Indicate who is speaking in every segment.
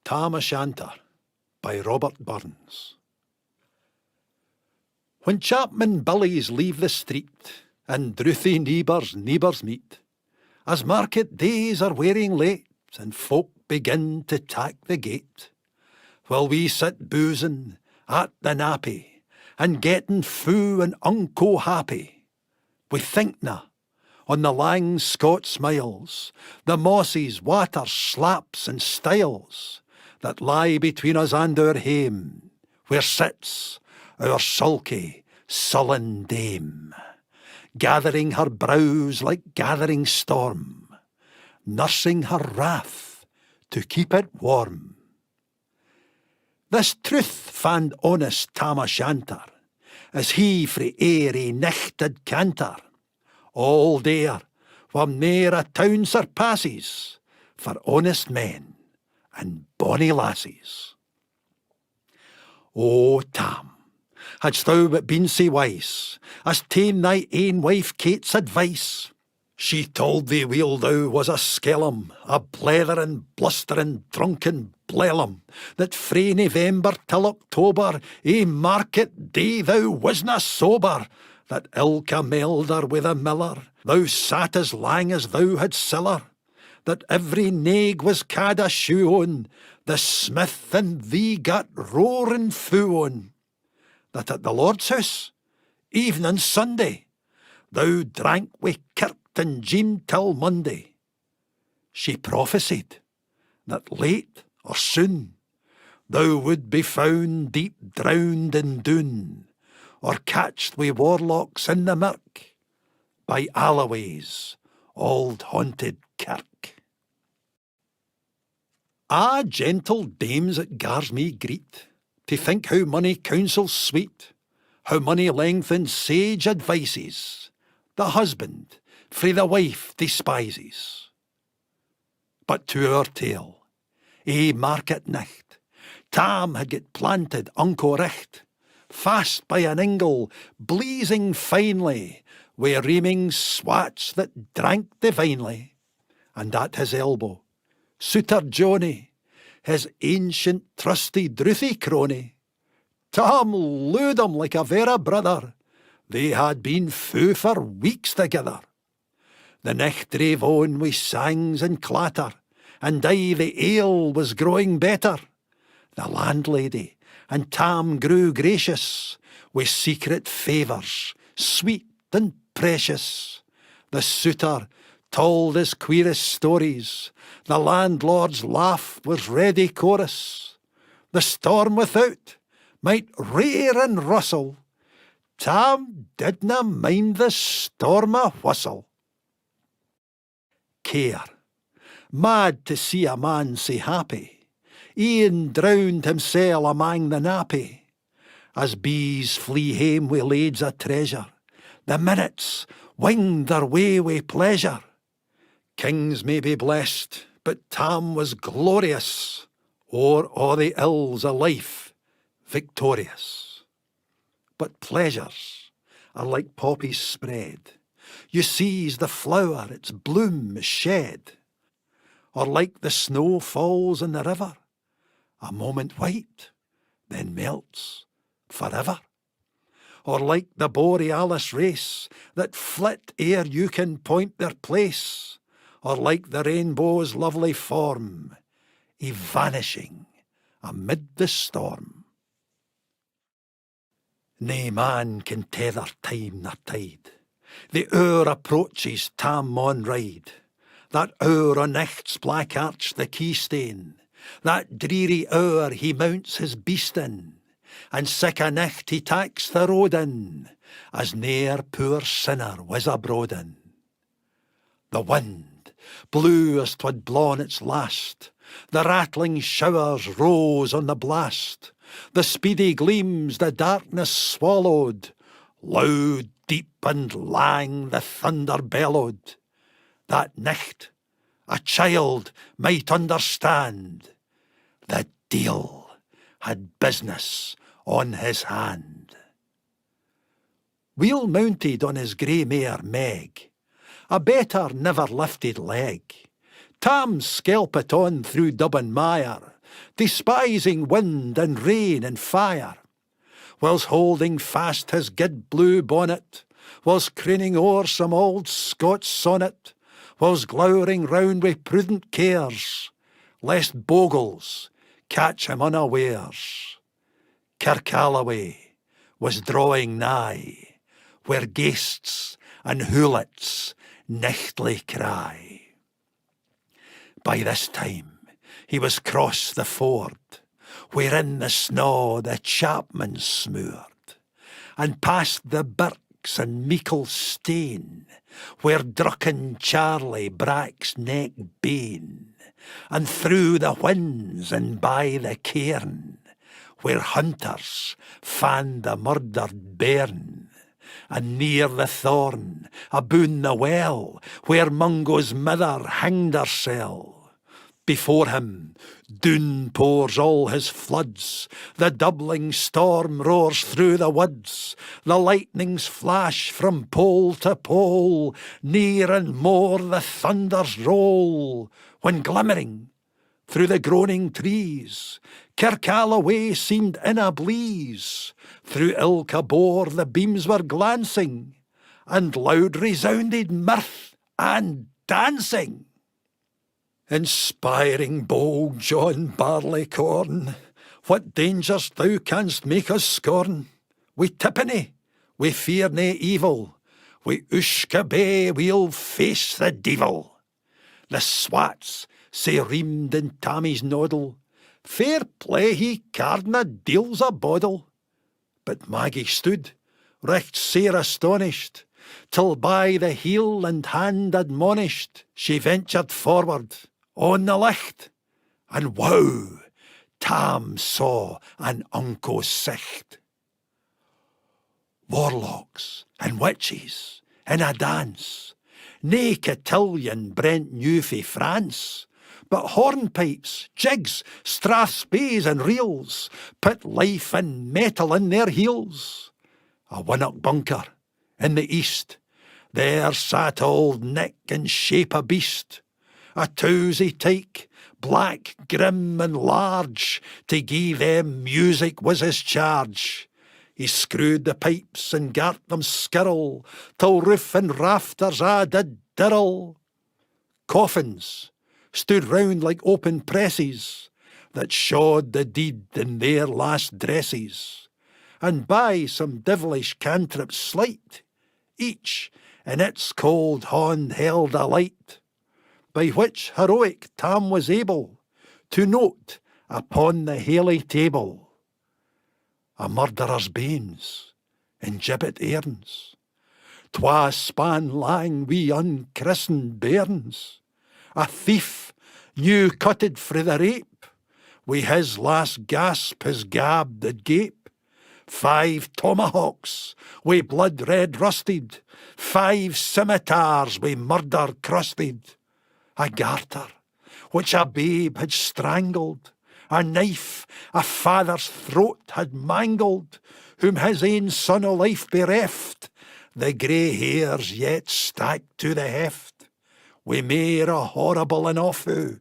Speaker 1: Tam o' Shanter by Robert Burns. When chapmen billies leave the street, and drouthy neighbours meet, as market days are wearing late, and folk begin to tack the gate, while we sit boozing at the nappy, and getting fou and unco happy, we thinkna on the lang Scots miles, the mosses, waters, slaps and stiles, that lie between us and our hame, where sits our sulky, sullen dame, gathering her brows like gathering storm, nursing her wrath to keep it warm. This truth fand honest Tam o' Shanter, as he frae airy nicht did canter, all dare, wha ne'er a town surpasses, for honest men and bonny lassies. O Tam, hadst thou but been sae wise as ta'en thy ain wife Kate's advice, she told thee weel thou was a skellum, a bletherin', blusterin', drunken blellum, that frae November till October, market day thou wasna sober, that ilka melder with a miller, thou sat as lang as thou had siller, that every naig was cad a shoe on, the smith and thee got roaring fou on, that at the Lord's house, evening Sunday, thou drank wi' kirt and jean till Monday. She prophesied that late or soon thou would be found deep drowned in Doon, or catched wi' warlocks in the mirk, by Alloway's auld haunted kirk. Ah, gentle dames, it gars me greet, to think how money counsels sweet, how money lengthens sage advices, the husband frae the wife despises. But to our tale, market nicht, Tam had get planted unco richt, fast by an ingle, bleezing finely, wi' reaming swats that drank divinely, and at his elbow, Suitor Johnny, his ancient trusty drouthy crony. Tam looed him like a vera brother, they had been fou for weeks together. The nicht drave on wi' sangs and clatter, and aye the ale was growing better. The landlady and Tam grew gracious, wi' secret favours, sweet and precious. The suitor told his queerest stories, the landlord's laugh was ready chorus. The storm without might rear and rustle, Tam didna mind the storm a whistle. Care, mad to see a man sae happy, e'en drowned himsel amang the nappy. As bees flee hame wi' lades o' treasure, the minutes winged their way wi' pleasure. Kings may be blessed, but Tam was glorious, o'er a' the ills o' life victorious. But pleasures are like poppies spread, you seize the flower its bloom is shed, or like the snow falls in the river, a moment white, then melts forever. Or like the borealis race that flit ere you can point their place, or like the rainbow's lovely form, vanishing amid the storm. Nae man can tether time nor tide, the hour approaches Tam maun ride, that hour o' nicht's black arch the keystane, that dreary hour he mounts his beast in, and sic a nicht he taks the road in, as ne'er poor sinner was abroad in. The wind blew as 'twould blawn its last, the rattling showers rose on the blast, the speedy gleams the darkness swallowed, loud, deep and lang the thunder bellowed. That nicht a child might understand, the deil had business on his hand. Wheel mounted on his grey mare Meg, a better never lifted leg, Tam skelpit on through Dubbin mire, despising wind and rain and fire, whilst holding fast his gid blue bonnet, whilst craning o'er some old Scots sonnet, whilst glowering round with prudent cares, lest bogles catch him unawares. Kirkalloway was drawing nigh, where ghasts and hoolits nichtly cry. By this time he was cross the ford, wherein the snaw the chapman smoored, and past the birks and meikle stane, where drucken Charlie braks neck bane, and through the whins and by the cairn, where hunters fan the murdered bairn, and near the thorn, aboon the well, where Mungo's mither hanged hersel. Before him, Doon pours all his floods, the doubling storm roars through the woods, the lightnings flash from pole to pole, near and more the thunders roll, when glimmering through the groaning trees, Kirkalloway seemed in a bleeze. Through ilka bore the beams were glancing, and loud resounded mirth and dancing. Inspiring bold John Barleycorn, what dangers thou canst make us scorn. We tippenny, we fear nae evil, we Ushka Bay we'll face the devil. The swats say reamed in Tammy's noddle, fair play he cardna deals a boddle. But Maggie stood, recht sair astonished, till by the heel and hand admonished, she ventured forward on the licht, and wow, Tam saw an unco sicht. Warlocks and witches in a dance, nae cotillion Brent knew fae France, but hornpipes, jigs, strathspeys and reels put life and metal in their heels. A winnock bunker in the east, there sat old Nick in shape a beast, a towsy tyke, black, grim and large, to gie them music was his charge. He screwed the pipes and gart them skirl, till roof and rafters a did dirl. Coffins stood round like open presses, that shawed the deed in their last dresses, and by some devilish cantrip slight, each in its cold hand held a light, by which heroic Tam was able to note upon the haly table a murderer's banes in gibbet airns, twa span lang wi unchristened bairns, a thief new cutted frae the rape, wi his last gasp his gab did gape, 5 tomahawks wi blood red rusted, 5 scimitars wi murder crusted, a garter which a babe had strangled, a knife a father's throat had mangled, whom his ain son o' life bereft, the grey hairs yet stacked to the heft, wi mair a horrible and awfu,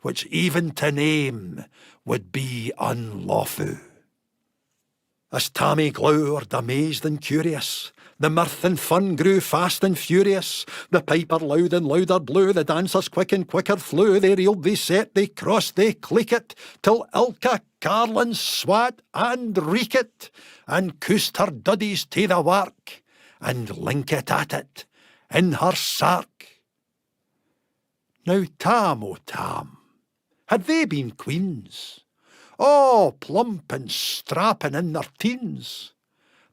Speaker 1: which even to name would be unlawfu. As Tammy glowered, amazed and curious, the mirth and fun grew fast and furious. The piper loud and louder blew, the dancers quick and quicker flew. They reeled, they set, they crossed, they cleekit, till ilka carlin swat and reekit, and coosed her duddies to the wark, and linkit at it in her sark. Now Tam, o Tam, had they been queens, all plump and strappin' in their teens,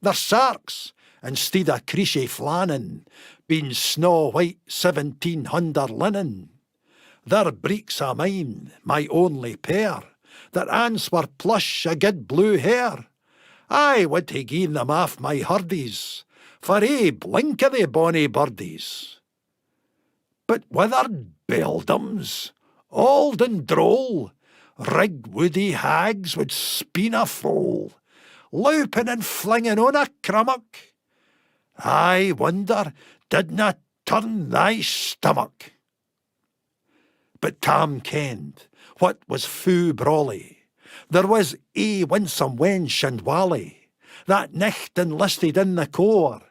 Speaker 1: their sarks, instead of creeshy flannin, been snow-white 1700 linen, their breeks o' mine, my only pair, their aunts were plush a good blue hair, I would hae gi'en them off my hurdies, for ae blink o' they bonny birdies. But withered beldams, auld and droll, rig woody hags would speen a foal, loupin' and flingin' on a crummock. I wonder didna turn thy stomach. But Tam kenned what was foo brawly. There was a winsome wench and wally, that nicht enlisted in the corps,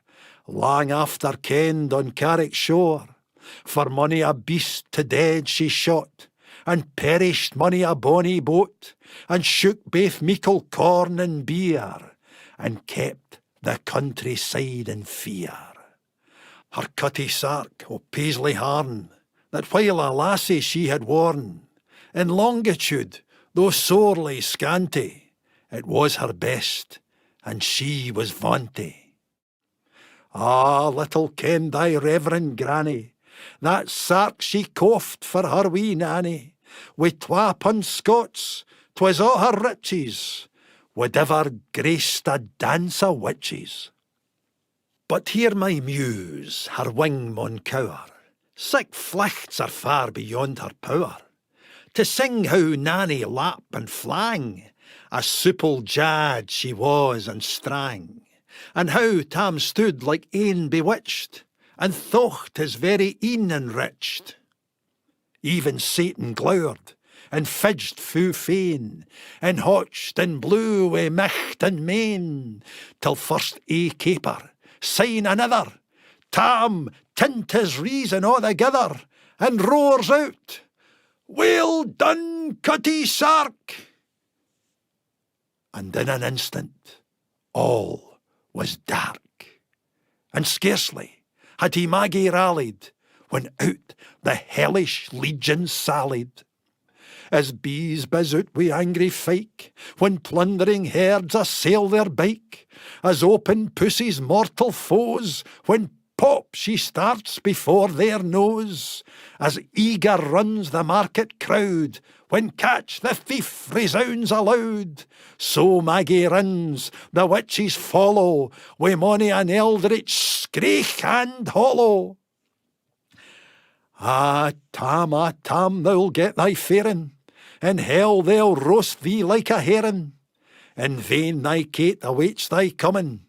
Speaker 1: lang after kenned on Carrick shore. For mony a beast to dead she shot, and perished mony a bonny boat, and shook baith meikle corn and beer, and kept the countryside in fear. Her cutty sark o' Paisley harn, that while a lassie she had worn, in longitude, though sorely scanty, it was her best, and she was vaunty. Ah, little kenned thy reverend granny, that sark she coft for her wee Nanny, wi' 12 Scots, 'twas a' her riches, would ever graced a dance o' witches. But here my muse her wing maun cower, sic flichts are far beyond her power, to sing how Nanny lap and flang, a supple jad she was and strang, and how Tam stood like ane bewitched, and thocht his very een enriched. Even Satan glowered, and fidged foo fain, and hotched and blew wi' micht and main, till first a caper, syne another, Tam tint his reason o'thegither, and roars out, "Well done, Cutty Sark!" And in an instant all was dark, and scarcely had he Maggie rallied, when out the hellish legion sallied. As bees buzz out wi' angry fyke, when plundering herds assail their byke, as open pussy's mortal foes, when pop she starts before their nose, as eager runs the market crowd, when catch the thief resounds aloud, so Maggie runs, the witches follow, wi' mony an eldritch screech and hollow. Ah, Tam, thou'll get thy farin', in hell they'll roast thee like a herrin'. In vain thy Kate awaits thy comin',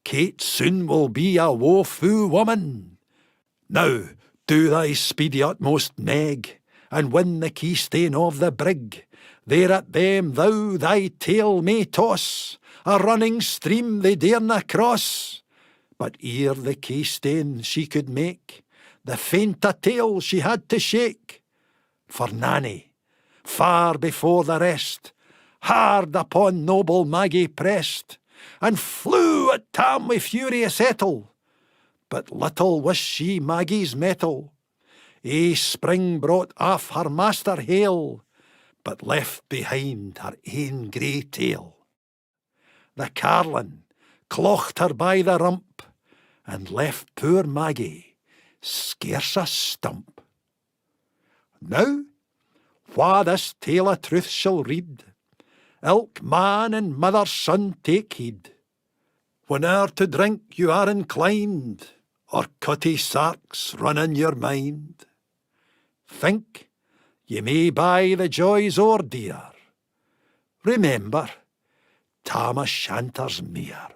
Speaker 1: Kate soon will be a woe-foo woman. Now do thy speedy utmost, Meg, and win the keystane of the brig. There at them thou thy tail may toss, a running stream they darena cross. But ere the keystane she could make, the faint a tail she had to shake. For Nanny, far before the rest, hard upon noble Maggie pressed, and flew at Tam wi' furious ettle. But little wist she Maggie's mettle. A spring brought off her master hale, but left behind her ain grey tail. The carlin clocht her by the rump, and left poor Maggie scarce a stump. Now, wha this tale of truth shall read, ilk man and mother's son take heed. Whene'er to drink you are inclined, or cutty sarks run in your mind, think ye may buy the joys o'er dear. Remember, Tam o' Shanter's mere.